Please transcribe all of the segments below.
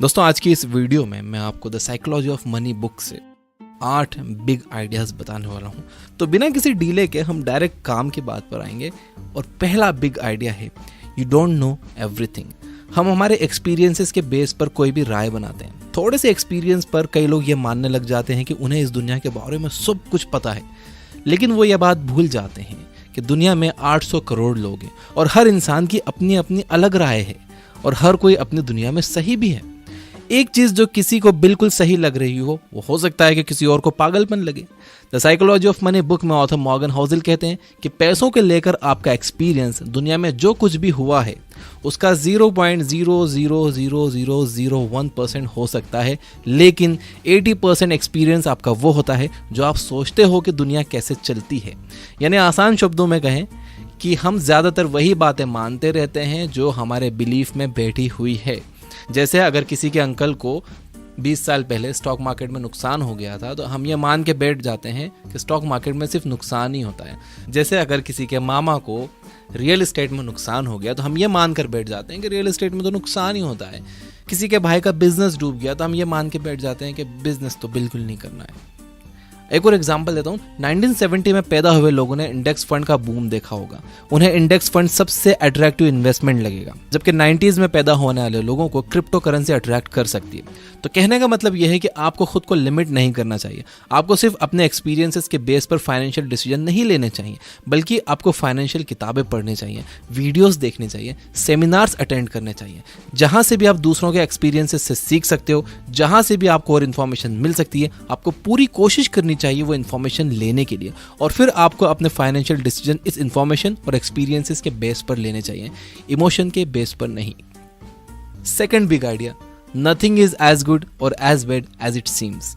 दोस्तों आज की इस वीडियो में मैं आपको the psychology of money book से 8 बिग आइडियाज बताने वाला हूं। तो बिना किसी डीले के हम डायरेक्ट काम की बात पर आएंगे। और पहला बिग आइडिया है यू डोंट नो एवरीथिंग। हम हमारे एक्सपीरियंसेस के बेस पर कोई भी राय बनाते हैं। थोड़े से एक्सपीरियंस पर कई लोग ये मानने लग जाते हैं कि उन्हें इस दुनिया के बारे में सब कुछ पता है, लेकिन वो ये बात भूल जाते हैं कि दुनिया में 800 करोड़ लोग हैं और हर इंसान की अपनी अपनी अलग राय है और हर कोई अपनी दुनिया में सही भी है। एक चीज जो किसी को बिल्कुल सही लग रही हो वो हो सकता है कि किसी और को पागलपन लगे। The psychology of money book में ऑथर मॉर्गन हाउसेल कहते हैं कि पैसों के लेकर आपका एक्सपीरियंस दुनिया में जो कुछ भी हुआ है उसका 0.0000001% हो सकता है, लेकिन 80% एक्सपीरियंस आपका वो होता है जो आप सोचते हो कि दुनिया कैसे चलती है। यानी आसान शब्दों में कहें कि हम ज़्यादातर वही बातें मानते रहते हैं जो हमारे बिलीफ में बैठी हुई है। जैसे अगर किसी के अंकल को 20 साल पहले स्टॉक मार्केट में नुकसान हो गया था तो हम ये मान के बैठ जाते हैं कि स्टॉक मार्केट में सिर्फ नुकसान ही होता है। जैसे अगर किसी के मामा को रियल एस्टेट में नुकसान हो गया तो हम ये मान कर बैठ जाते हैं कि रियल एस्टेट में तो नुकसान ही होता है। किसी के भाई का बिजनेस डूब गया तो हम ये मान के बैठ जाते हैं कि बिजनेस तो बिल्कुल नहीं करना है। एक और एग्जांपल देता हूँ। 1970 में पैदा हुए लोगों ने इंडेक्स फंड का बूम देखा होगा। उन्हें इंडेक्स फंड सबसे अट्रैक्टिव इन्वेस्टमेंट लगेगा, जबकि 90s में पैदा होने वाले लोगों को क्रिप्टो करेंसी अट्रैक्ट कर सकती है। तो कहने का मतलब यह है कि आपको खुद को लिमिट नहीं करना चाहिए। आपको सिर्फ अपने एक्सपीरियंसेस के बेस पर फाइनेंशियल डिसीजन नहीं लेने चाहिए, बल्कि आपको फाइनेंशियल किताबें पढ़नी चाहिए, वीडियोस देखनी चाहिए, सेमिनार्स अटेंड करने चाहिए, जहां से भी आप दूसरों के एक्सपीरियंसेस से सीख सकते हो, जहां से भी आपको और इन्फॉर्मेशन मिल सकती है। आपको पूरी कोशिश करनी चाहिए वो इन्फॉर्मेशन लेने के लिए, और फिर आपको अपने फाइनेंशियल डिसीजन इस इन्फॉर्मेशन और एक्सपीरियंसेस के बेस पर लेने चाहिए, इमोशन के बेस पर नहीं। Second big idea, nothing is as good और as bad as it seems.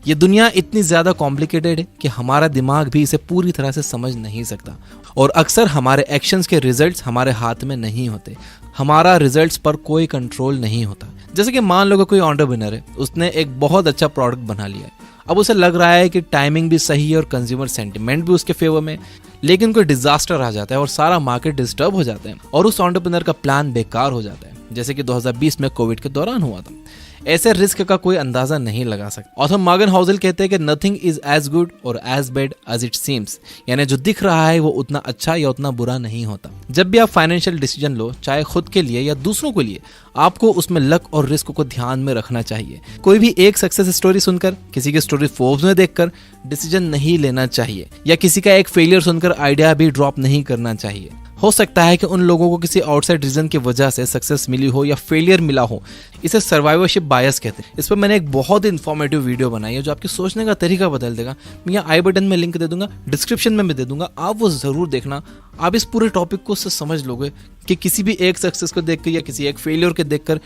ये दुनिया इतनी ज्यादा कॉम्प्लिकेटेड है कि हमारा दिमाग भी इसे पूरी तरह से समझ नहीं सकता, और अक्सर हमारे एक्शंस के रिजल्ट्स हमारे हाथ में नहीं होते। हमारा रिजल्ट्स पर कोई कंट्रोल नहीं होता। जैसे कि मान लो कि कोई एंटरप्रेन्योर है, उसने एक बहुत अच्छा प्रोडक्ट बना लिया है। अब उसे लग रहा है कि टाइमिंग भी सही है और कंज्यूमर सेंटिमेंट भी उसके फेवर में, लेकिन कोई डिजास्टर आ जाता है और सारा मार्केट डिस्टर्ब हो जाता है और उस एंटरप्रेन्योर का प्लान बेकार हो जाता है, जैसे कि 2020 में कोविड के दौरान हुआ था। ऐसे रिस्क का कोई अंदाजा नहीं लगा सकता। ऑथर मॉर्गन हाउसेल कहते हैं कि नथिंग इज एज गुड और as bad as it seems, यानी जो दिख रहा है वो उतना अच्छा या उतना बुरा नहीं होता। जब भी आप फाइनेंशियल डिसीजन लो, चाहे खुद के लिए या दूसरों के लिए, आपको उसमें लक और रिस्क को ध्यान में रखना चाहिए। कोई भी एक सक्सेस स्टोरी सुनकर, किसी की स्टोरी फोर्ब्स में देखकर डिसीजन नहीं लेना चाहिए, या किसी का एक फेलियर सुनकर आइडिया भी ड्रॉप नहीं करना चाहिए। हो सकता है कि उन लोगों को किसी आउटसाइड रीजन की वजह से सक्सेस मिली हो या फेलियर मिला हो। इसे सर्वाइवरशिप बायस कहते हैं। इस पर मैंने एक बहुत इन्फॉर्मेटिव वीडियो बनाई है जो आपके सोचने का तरीका बदल देगा। मैं यहाँ आई बटन में लिंक दे दूंगा, डिस्क्रिप्शन में भी दे दूंगा, आप वो जरूर देखना। आप इस पूरे टॉपिक को उससे समझ लोगे कि किसी भी एक सक्सेस को देखकर या किसी एक फेलियर को देखकर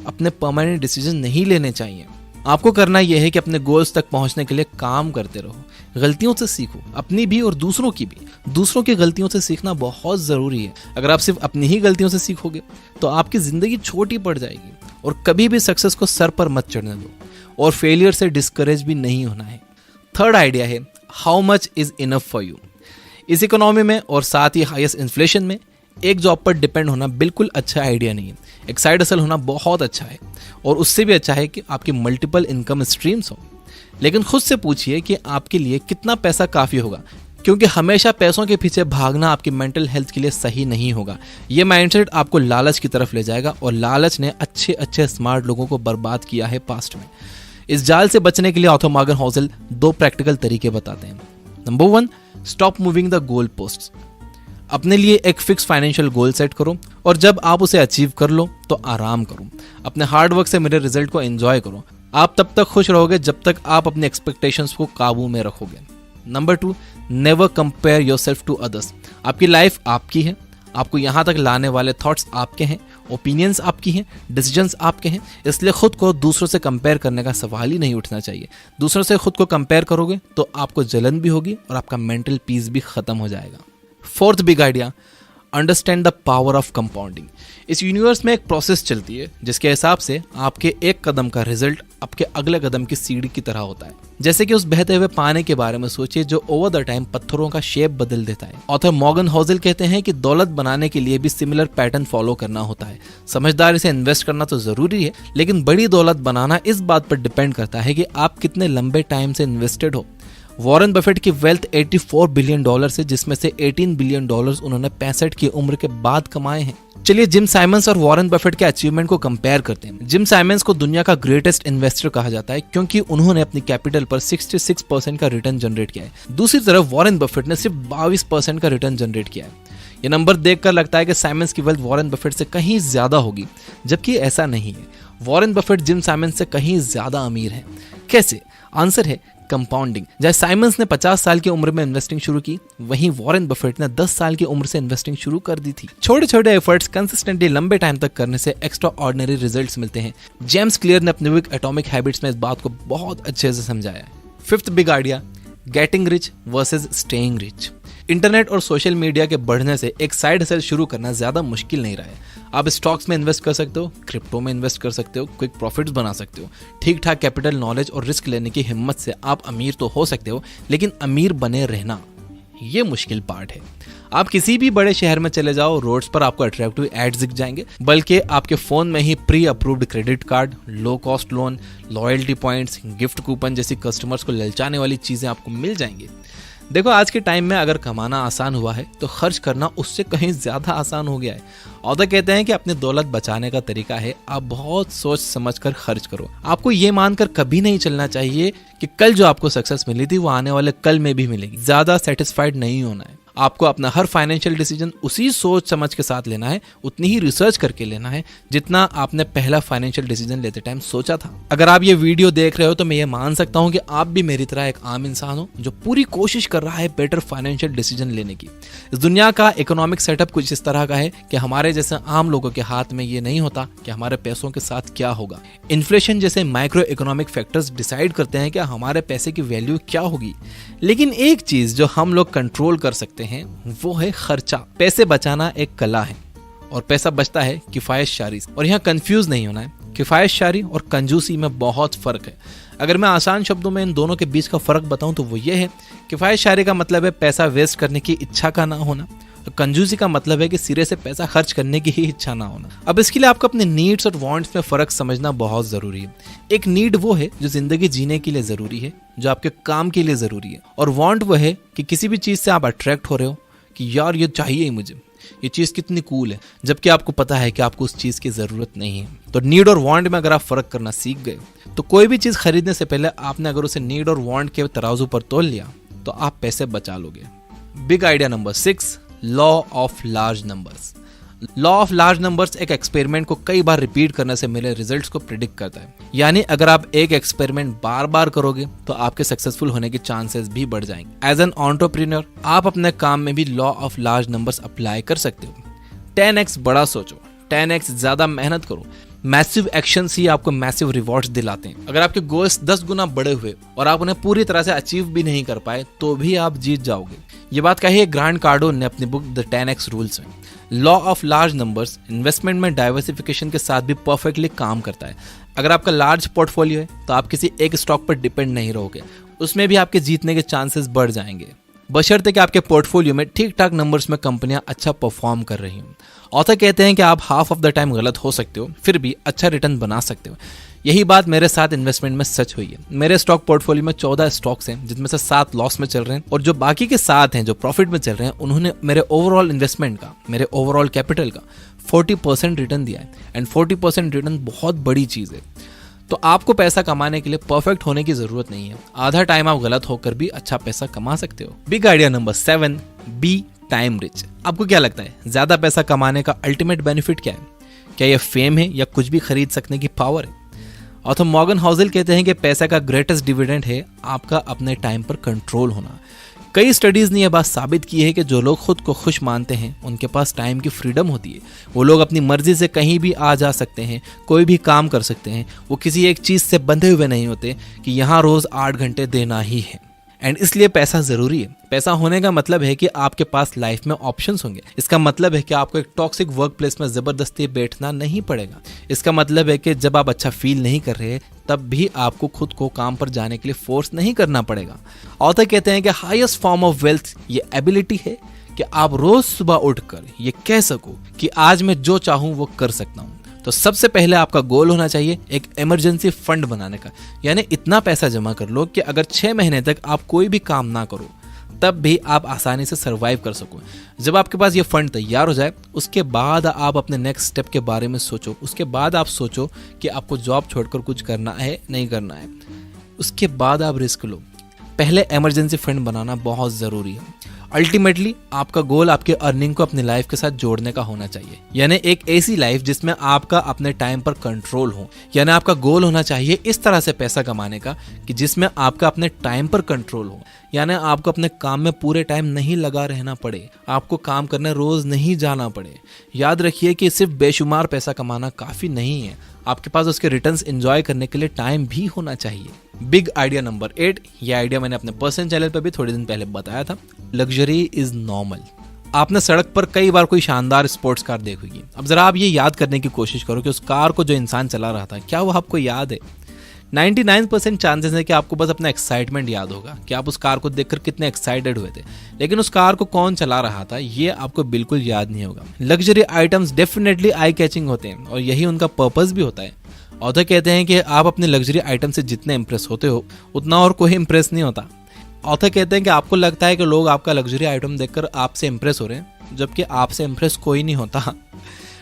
अपने परमानेंट डिसीजन नहीं लेने चाहिए। आपको करना यह है कि अपने गोल्स तक पहुंचने के लिए काम करते रहो, गलतियों से सीखो, अपनी भी और दूसरों की भी। दूसरों की गलतियों से सीखना बहुत जरूरी है। अगर आप सिर्फ अपनी ही गलतियों से सीखोगे तो आपकी जिंदगी छोटी पड़ जाएगी। और कभी भी सक्सेस को सर पर मत चढ़ने दो, और फेलियर से डिस्करेज भी नहीं होना है। थर्ड आइडिया है how much is enough for you. इस इकोनॉमी में और साथ ही हाईएस्ट इन्फ्लेशन में एक जॉब पर डिपेंड होना बिल्कुल अच्छा आइडिया नहीं है। एक साइड हसल होना बहुत अच्छा है, और उससे भी अच्छा है कि आपकी मल्टीपल इनकम स्ट्रीम्स हो। लेकिन खुद से पूछिए कि आपके लिए कितना पैसा काफ़ी होगा, क्योंकि हमेशा पैसों के पीछे भागना आपकी मेंटल हेल्थ के लिए सही नहीं होगा। ये माइंडसेट आपको लालच की तरफ ले जाएगा, और लालच ने अच्छे अच्छे स्मार्ट लोगों को बर्बाद किया है पास्ट में। इस जाल से बचने के लिए ऑथर मॉर्गन हाउसेल 2 प्रैक्टिकल तरीके बताते हैं। Number 1, stop moving the goal posts. अपने लिए एक फिक्स फाइनेंशियल गोल सेट करो, और जब आप उसे अचीव कर लो तो आराम करो। अपने हार्ड वर्क से मिले रिजल्ट को एंजॉय करो। आप तब तक खुश रहोगे जब तक आप अपने एक्सपेक्टेशंस को काबू में रखोगे। Number 2, never compare yourself to others. आपकी लाइफ आपकी है, आपको यहाँ तक लाने वाले थॉट्स आपके हैं, ओपिनियंस आपकी हैं, डिसीजंस आपके हैं, इसलिए खुद को दूसरों से कंपेयर करने का सवाल ही नहीं उठना चाहिए। दूसरों से खुद को कंपेयर करोगे तो आपको जलन भी होगी और आपका मेंटल पीस भी खत्म हो जाएगा। Fourth big idea, understand the power of compounding. इस यूनिवर्स में एक प्रोसेस चलती है जिसके हिसाब से आपके एक कदम का रिजल्ट आपके अगले कदम की सीढ़ी की तरह होता है। जैसे कि उस बहते हुए पानी के बारे में सोचिए जो ओवर द टाइम पत्थरों का शेप बदल देता है। ऑथर मॉर्गन होज़ल कहते हैं कि दौलत बनाने के लिए भी सिमिलर पैटर्न फॉलो करना होता है। समझदारी से इन्वेस्ट करना तो जरूरी है, लेकिन बड़ी दौलत बनाना इस बात पर डिपेंड करता है कि आप कितने लंबे टाइम से इन्वेस्टेड हो। वॉरेन बफेट की वेल्थ $84 बिलियन से, जिसमें से $18 बिलियन उन्होंने 65 की उम्र के बाद कमाए हैं। चलिए जिम साइमंस और वॉरेन बफेट के अचीवमेंट को कंपेयर करते हैं। जिम साइमंस को दुनिया का ग्रेटेस्ट इन्वेस्टर कहा जाता है क्योंकि उन्होंने अपनी कैपिटल पर 66% का रिटर्न जनरेट किया है। दूसरी तरफ वॉरेन बफेट ने सिर्फ 22% का रिटर्न जनरेट किया है। ये नंबर देखकर लगता है कि साइमंस की वेल्थ वॉरेन बफेट से कहीं ज्यादा होगी, जबकि ऐसा नहीं है। वॉरेन बफेट जिम साइमंस से कहीं ज्यादा अमीर है। कैसे? आंसर है कंपाउंडिंग। जैसे साइमंस ने 50 साल की उम्र में इन्वेस्टिंग शुरू की, वहीं वॉरेन बफेट ने 10 साल की उम्र से इन्वेस्टिंग शुरू कर दी थी। छोटे छोटे एफर्ट्स कंसिस्टेंटली लंबे टाइम तक करने से एक्स्ट्रा ऑर्डिनरी रिजल्ट्स मिलते हैं। जेम्स क्लियर ने अपने बुक एटॉमिक हैबिट्स में इस बात को बहुत अच्छे से समझाया है। Fifth big idea, getting rich versus staying rich. Internet और सोशल मीडिया के बढ़ने से एक साइड हसल शुरू करना ज्यादा मुश्किल नहीं रहा है। आप स्टॉक्स में इन्वेस्ट कर सकते हो, क्रिप्टो में इन्वेस्ट कर सकते हो, क्विक प्रॉफिट्स बना सकते हो। ठीक ठाक कैपिटल, नॉलेज और रिस्क लेने की हिम्मत से आप अमीर तो हो सकते हो, लेकिन अमीर बने रहना ये मुश्किल पार्ट है। आप किसी भी बड़े शहर में चले जाओ, रोड्स पर आपको अट्रैक्टिव एड्स दिख जाएंगे, बल्कि आपके फोन में ही pre approved credit card, low cost loan, loyalty points, gift coupon जैसी कस्टमर्स को ललचाने वाली चीजें आपको मिल जाएंगी। देखो आज के टाइम में अगर कमाना आसान हुआ है तो खर्च करना उससे कहीं ज्यादा आसान हो गया है। ऑथर कहते हैं कि अपनी दौलत बचाने का तरीका है आप बहुत सोच समझकर खर्च करो। आपको ये मानकर कभी नहीं चलना चाहिए कि कल जो आपको सक्सेस मिली थी वो आने वाले कल में भी मिलेगी। ज्यादा सेटिस्फाइड नहीं होना है। आपको अपना हर फाइनेंशियल डिसीजन उसी सोच समझ के साथ लेना है, उतनी ही रिसर्च करके लेना है जितना आपने पहला फाइनेंशियल डिसीजन लेते टाइम सोचा था। अगर आप ये वीडियो देख रहे हो तो मैं ये मान सकता हूँ कि आप भी मेरी तरह एक आम इंसान हो जो पूरी कोशिश कर रहा है बेटर फाइनेंशियल डिसीजन लेने की। इस दुनिया का इकोनॉमिक सेटअप कुछ इस तरह का है कि हमारे जैसे आम लोगों के हाथ में ये नहीं होता कि हमारे पैसों के साथ क्या होगा। इन्फ्लेशन जैसे माइक्रो इकोनॉमिक फैक्टर्स डिसाइड करते हैं कि हमारे पैसे की वैल्यू क्या होगी, लेकिन एक चीज जो हम लोग कंट्रोल कर सकते हैं वो है खर्चा। पैसे बचाना एक कला है और पैसा बचता है किफायतशारी से। और यहाँ कंफ्यूज नहीं होना है, किफायतशारी और कंजूसी में बहुत फर्क है। अगर मैं आसान शब्दों में इन दोनों के बीच का फर्क बताऊं तो वो ये है, किफायतशारी का मतलब है पैसा वेस्ट करने की इच्छा का ना होना, और कंजूसी का मतलब है कि सिरे से पैसा खर्च करने की ही इच्छा ना होना। अब इसके लिए आपको अपने नीड्स और वांट्स में फर्क समझना बहुत जरूरी है। एक नीड वो है जो जिंदगी जीने के लिए जरूरी है, जो आपके काम के लिए जरूरी है, और वांट वो है कि किसी भी चीज से आप अट्रैक्ट हो रहे हो कि यार ये चाहिए ही मुझे, ये चीज कितनी कूल है, जबकि आपको पता है कि आपको उस चीज की जरूरत नहीं है। तो नीड और वांट में अगर आप फर्क करना सीख गए तो कोई भी चीज खरीदने से पहले आपने अगर उसे नीड और वांट के तराजू पर तोल लिया तो आप पैसे बचा लोगे। Big idea number 6, law of large numbers. Law of large numbers एक एक्सपेरिमेंट को कई बार रिपीट करने से मिले रिजल्ट्स को प्रिडिक्ट करता है। यानी अगर आप एक एक्सपेरिमेंट बार बार करोगे तो आपके सक्सेसफुल होने के चांसेस भी बढ़ जाएंगे। एज एन एंटरप्रेन्योर आप अपने काम में भी law of large numbers apply कर सकते हो। 10x बड़ा सोचो, 10x ज्यादा मेहनत करो। मैसिव एक्शंस ही आपको मैसिव रिवॉर्ड्स दिलाते हैं। अगर आपके गोल्स 10 गुना बड़े हुए और आप उन्हें पूरी तरह से अचीव भी नहीं कर पाए तो भी आप जीत जाओगे। ये बात कही है ग्रांट कार्डोन ने अपनी बुक द 10x रूल्स में। Law of large numbers investment में डाइवर्सिफिकेशन के साथ भी परफेक्टली काम करता है। अगर आपका लार्ज पोर्टफोलियो है तो आप किसी एक स्टॉक पर डिपेंड नहीं रहोगे, उसमें भी आपके जीतने के चांसेस बढ़ जाएंगे, बशर्ते कि आपके पोर्टफोलियो में ठीक ठाक नंबर्स में कंपनियां अच्छा परफॉर्म कर रही हों। ऑथर कहते हैं कि आप हाफ ऑफ द टाइम गलत हो सकते हो, फिर भी अच्छा रिटर्न बना सकते हो। यही बात मेरे साथ इन्वेस्टमेंट में सच हुई है। मेरे स्टॉक पोर्टफोलियो में 14 स्टॉक्स हैं, जिसमें से 7 लॉस में चल रहे हैं, और जो बाकी के 7 हैं जो प्रॉफिट में चल रहे हैं, उन्होंने मेरे ओवरऑल इन्वेस्टमेंट का, मेरे ओवरऑल कैपिटल का 40% रिटर्न दिया है। एंड 40% रिटर्न बहुत बड़ी चीज़ है। तो आपको पैसा कमाने के लिए परफेक्ट होने की जरूरत नहीं है। आधा टाइम आप गलत होकर भी अच्छा पैसा कमा सकते हो। Big idea number 7, be time rich. आपको क्या लगता है ज्यादा पैसा कमाने का अल्टीमेट बेनिफिट क्या है? क्या यह फेम है या कुछ भी खरीद सकने की पावर है? ऑथर मॉर्गन होज़ल कहते हैं कि पैसा का ग्रेटेस्ट डिविडेंड है आपका अपने टाइम पर कंट्रोल होना। कई स्टडीज ने यह बात साबित की है कि जो लोग खुद को खुश मानते हैं उनके पास टाइम की फ्रीडम होती है। वो लोग अपनी मर्जी से कहीं भी आ जा सकते हैं, कोई भी काम कर सकते हैं। वो किसी एक चीज से बंधे हुए नहीं होते कि यहाँ रोज 8 घंटे देना ही है। एंड इसलिए पैसा जरूरी है। पैसा होने का मतलब है कि आपके पास लाइफ में ऑप्शंस होंगे। इसका मतलब है कि आपको एक टॉक्सिक वर्क प्लेस में जबरदस्ती बैठना नहीं पड़ेगा। इसका मतलब है कि जब आप अच्छा फील नहीं कर रहे तब भी आपको खुद को काम पर जाने के लिए फोर्स नहीं करना पड़ेगा। ऑथर कहते हैं कि हाईएस्ट फॉर्म ऑफ वेल्थ ये एबिलिटी है कि आप रोज सुबह उठकर ये कह सको कि आज मैं जो चाहूं वो कर सकता हूं। तो सबसे पहले आपका गोल होना चाहिए एक इमरजेंसी फंड बनाने का, यानी इतना पैसा जमा कर लो कि अगर 6 महीने तक आप कोई भी काम ना करो तब भी आप आसानी से सरवाइव कर सको। जब आपके पास ये फंड तैयार हो जाए उसके बाद आप अपने नेक्स्ट स्टेप के बारे में सोचो। उसके बाद आप सोचो कि आपको जॉब छोड़कर कुछ करना है नहीं करना है, उसके बाद आप रिस्क लो। पहले इमरजेंसी फंड बनाना बहुत ज़रूरी है। अल्टीमेटली आपका गोल आपके अर्निंग को अपनी लाइफ के साथ जोड़ने का होना चाहिए, यानी एक ऐसी लाइफ जिसमें आपका अपने टाइम पर कंट्रोल हो। यानी आपका गोल होना चाहिए इस तरह से पैसा कमाने का कि जिसमें आपका अपने टाइम पर कंट्रोल हो, यानी आपको अपने काम में पूरे टाइम नहीं लगा रहना पड़े, आपको काम करने रोज नहीं जाना पड़े। याद रखिए कि सिर्फ बेशुमार पैसा कमाना काफ़ी नहीं है, आपके पास उसके रिटर्न्स एंजॉय करने के लिए टाइम भी होना चाहिए। बिग आइडिया नंबर 8, ये आइडिया मैंने अपने पर्सनल चैनल पर भी थोड़े दिन पहले बताया था। Luxury is normal. आपने सड़क पर कई बार कोई शानदार स्पोर्ट्स कार देखी होगी। अब जरा आप ये याद करने की कोशिश करो कि उस कार को जो इंसान चला रहा था क्या वो आपको याद है। 99% चांसेस है कि आपको बस अपना एक्साइटमेंट याद होगा कि आप उस कार को देखकर कितने एक्साइटेड हुए थे, लेकिन उस कार को कौन चला रहा था ये आपको बिल्कुल याद नहीं होगा। Luxury items definitely eye catching होते हैं और यही उनका पर्पस भी होता है। ऑथर कहते हैं कि आप अपने लग्जरी आइटम से जितने इंप्रेस होते हो उतना और कोई इंप्रेस नहीं होता। ऑथर कहते हैं कि आपको लगता है कि लोग आपका लग्जरी आइटम देखकर आपसे इंप्रेस हो रहे हैं, जबकि आपसे इंप्रेस कोई नहीं होता।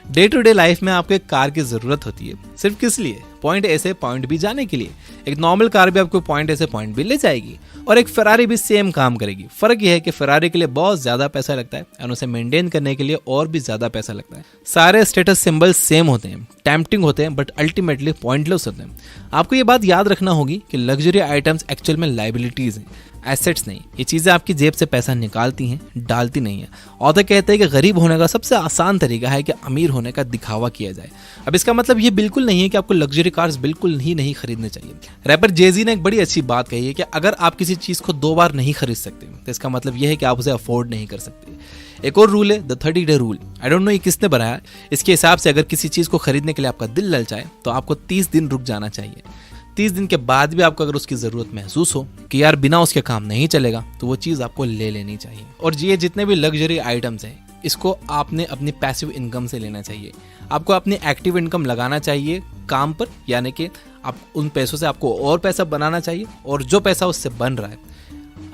डे टू डे लाइफ में आपको एक कार की जरूरत होती है, सिर्फ किस लिए? पॉइंट ए से पॉइंट बी जाने के लिए। एक नॉर्मल कार भी आपको पॉइंट ए से पॉइंट बी ले जाएगी और एक फेरारी भी सेम काम करेगी। फर्क यह है कि फेरारी के लिए बहुत ज्यादा पैसा लगता है और उसे मेंटेन करने के लिए और भी ज्यादा पैसा लगता है। सारे स्टेटस सिंबल सेम होते हैं, टेम्पटिंग होते हैं, बट अल्टीमेटली पॉइंटलेस होते हैं। आपको ये बात याद रखना होगी कि लग्जरी आइटम्स एक्चुअल में लाइबिलिटीज हैं, एसेट्स नहीं। ये चीजें आपकी जेब से पैसा निकालती हैं, डालती नहीं है। ऑथर कहते हैं कि गरीब होने का सबसे आसान तरीका है कि अमीर होने का दिखावा किया जाए। अब इसका मतलब ये बिल्कुल नहीं है कि आपको लग्जरी कार्स बिल्कुल ही नहीं खरीदने चाहिए। रैपर जेजी ने एक बड़ी अच्छी बात कही है कि अगर आप किसी चीज को 2 बार नहीं खरीद सकते तो इसका मतलब यह है कि आप उसे अफोर्ड नहीं कर सकते। एक और रूल है the 30 day rule. I don't know ये किसने बनाया। इसके हिसाब से अगर किसी चीज को खरीदने के लिए आपका दिल ललचाए तो आपको 30 दिन रुक जाना चाहिए। 30 दिन के बाद भी आपको अगर उसकी जरूरत महसूस हो कि यार बिना उसके काम नहीं चलेगा, तो वो चीज आपको ले लेनी चाहिए। और ये जितने भी लग्जरी आइटम्स हैं इसको आपने अपनी पैसिव इनकम से लेना चाहिए। आपको अपनी एक्टिव इनकम लगाना चाहिए काम पर, यानी कि आप उन पैसों से आपको और पैसा बनाना चाहिए और जो पैसा उससे बन रहा है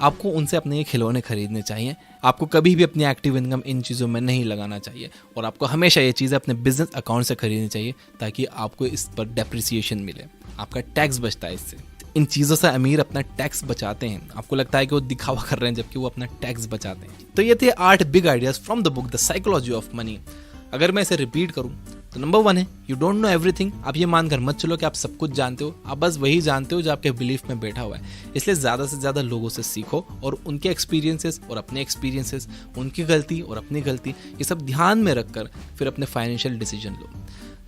आपको उनसे अपने ये खिलौने खरीदने चाहिए। आपको कभी भी अपनी एक्टिव इनकम इन चीज़ों में नहीं लगाना चाहिए और आपको हमेशा ये चीज़ें अपने बिजनेस अकाउंट से खरीदनी चाहिए ताकि आपको इस पर डेप्रिसिएशन मिले। आपका टैक्स बचता है इससे। इन चीज़ों से अमीर अपना टैक्स बचाते हैं। आपको लगता है कि वो दिखावा कर रहे हैं जबकि वो अपना टैक्स बचाते हैं। तो ये थे 8 big ideas from the book the psychology of money. अगर मैं इसे रिपीट करूं तो नंबर 1 है यू डोंट नो एवरीथिंग। आप ये मानकर मत चलो कि आप सब कुछ जानते हो, आप बस वही जानते हो जो आपके बिलीफ में बैठा हुआ है। इसलिए ज़्यादा से ज़्यादा लोगों से सीखो और उनके एक्सपीरियंसेस और अपने एक्सपीरियंसेस, उनकी गलती और अपनी गलती, ये सब ध्यान में रखकर फिर अपने फाइनेंशियल डिसीजन लो।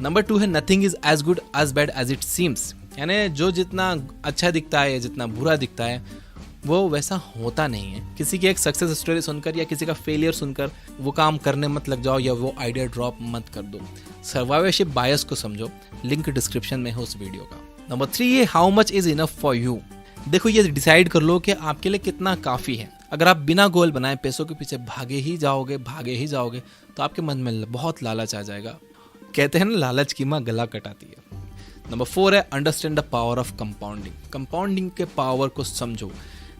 नंबर 2 है nothing is as good as bad as it seems. यानी जो जितना अच्छा दिखता है, जितना बुरा दिखता है वो वैसा होता नहीं है। किसी की एक सक्सेस स्टोरी सुनकर या किसी का फेलियर सुनकर वो काम करने मत लग जाओ या वो आइडिया ड्रॉप मत कर दो। सर्वाइवरशिप बायस को समझो, लिंक डिस्क्रिप्शन में है उस वीडियो का। नंबर 3 है how much is enough for you. देखो ये डिसाइड कर लो कि आपके लिए कितना काफ़ी है। अगर आप बिना गोल बनाए पैसों के पीछे भागे ही जाओगे तो आपके मन में बहुत लालच आ जाएगा। कहते हैं ना लालच की माँ गला कटाती है। नंबर 4 है understand the power of compounding. Compounding के पावर को समझो।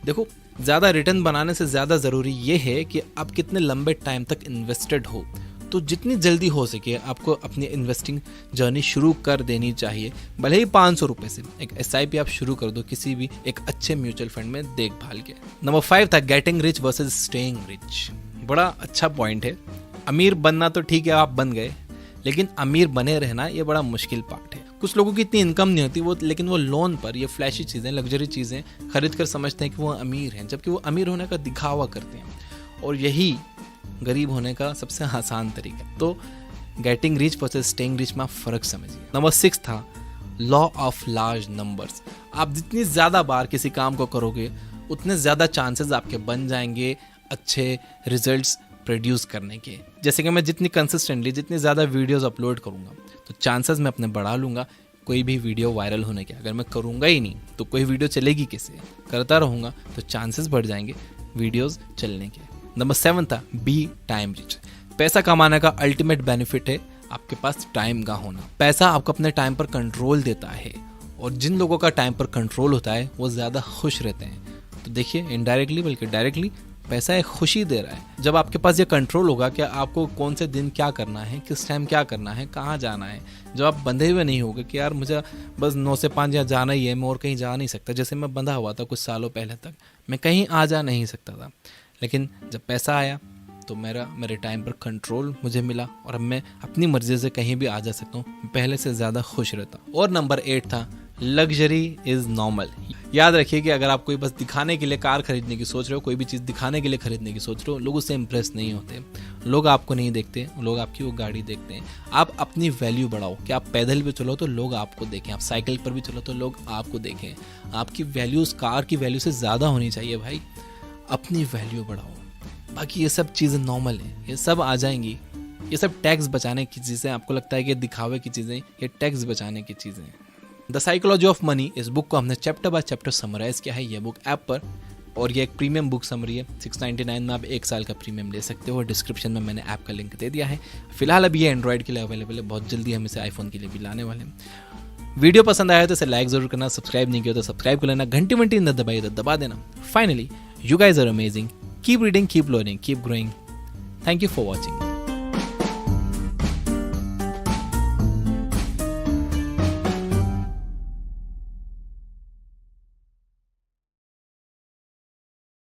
देखो ज़्यादा रिटर्न बनाने से ज़्यादा ज़रूरी ये है कि आप कितने लंबे टाइम तक इन्वेस्टेड हो। तो जितनी जल्दी हो सके आपको अपनी इन्वेस्टिंग जर्नी शुरू कर देनी चाहिए। भले ही 500 रुपये से एक SIP आप शुरू कर दो किसी भी एक अच्छे म्यूचुअल फंड में देखभाल के। नंबर 5 था getting rich versus staying rich. बड़ा अच्छा पॉइंट है। अमीर बनना तो ठीक है आप बन गए, लेकिन अमीर बने रहना ये बड़ा मुश्किल पार्ट है। कुछ लोगों की इतनी इनकम नहीं होती लेकिन वो लोन पर ये फ्लैशी चीज़ें, लग्जरी चीज़ें खरीद कर समझते हैं कि वो अमीर हैं, जबकि वो अमीर होने का दिखावा करते हैं और यही गरीब होने का सबसे आसान तरीका। तो getting rich versus staying rich में आप फ़र्क समझिए। नंबर 6 था लॉ ऑफ लार्ज नंबर्स। आप जितनी ज़्यादा बार किसी काम को करोगे उतने ज़्यादा चांसेस आपके बन जाएंगे अच्छे रिजल्ट्स प्रोड्यूस करने के। जैसे कि मैं जितनी कंसिस्टेंटली जितनी ज़्यादा वीडियोस अपलोड करूँगा तो चांसेस मैं अपने बढ़ा लूँगा कोई भी वीडियो वायरल होने के। अगर मैं करूँगा ही नहीं तो कोई वीडियो चलेगी कैसे? करता रहूँगा तो चांसेस बढ़ जाएंगे वीडियोस चलने के। नंबर 7 था बी टाइम रिच। पैसा कमाने का अल्टीमेट बेनिफिट है आपके पास टाइम का होना। पैसा आपको अपने टाइम पर कंट्रोल देता है और जिन लोगों का टाइम पर कंट्रोल होता है वो ज़्यादा खुश रहते हैं। तो देखिए इनडायरेक्टली बल्कि डायरेक्टली पैसा एक खुशी दे रहा है। जब आपके पास ये कंट्रोल होगा कि आपको कौन से दिन क्या करना है, किस टाइम क्या करना है, कहाँ जाना है, जब आप बंधे हुए नहीं होगे कि यार मुझे बस 9 से 5 यहाँ जाना ही है, मैं और कहीं जा नहीं सकता। जैसे मैं बंधा हुआ था कुछ सालों पहले तक, मैं कहीं आ जा नहीं सकता था, लेकिन जब पैसा आया तो मेरे टाइम पर कंट्रोल मुझे मिला और अब मैं अपनी मर्जी से कहीं भी आ जा सकता हूँ, पहले से ज़्यादा खुश रहता हूँ। और नंबर 8 था लग्जरी इज़ नॉर्मल। याद रखिए कि अगर आप कोई बस दिखाने के लिए कार खरीदने की सोच रहे हो, कोई भी चीज़ दिखाने के लिए खरीदने की सोच रहे हो, लोग उससे इम्प्रेस नहीं होते, लोग आपको नहीं देखते, लोग आपकी वो गाड़ी देखते हैं। आप अपनी वैल्यू बढ़ाओ कि आप पैदल भी चलो तो लोग आपको देखें, आप साइकिल पर भी चलो तो लोग आपको देखें। आपकी वैल्यू उस कार की वैल्यू से ज़्यादा होनी चाहिए भाई। अपनी वैल्यू बढ़ाओ, बाकी ये सब चीज़ें नॉर्मल है, ये सब आ जाएंगी। ये सब टैक्स बचाने की चीज़ें, आपको लगता है कि दिखावे की चीज़ें, ये टैक्स बचाने की चीज़ें हैं। द साइकोलॉजी ऑफ मनी, इस बुक को हमने चैप्टर बाय चैप्टर समराइज किया है ये बुक ऐप पर, और ये एक प्रीमियम बुक समरी है। 699 में आप 1 साल का प्रीमियम ले सकते हो। डिस्क्रिप्शन में मैंने ऐप का लिंक दे दिया है। फिलहाल अभी ये एंड्रॉइड के लिए अवेलेबल है, बहुत जल्दी हम इसे आईफोन के लिए भी लाने वाले हैं। वीडियो पसंद आया तो इसे लाइक जरूर करना, सब्सक्राइब नहीं किया तो सब्सक्राइब कर लेना, घंटी न दबाइए तो दबा देना। Finally, you guys are amazing, keep reading, keep learning, keep growing. Thank you for watching.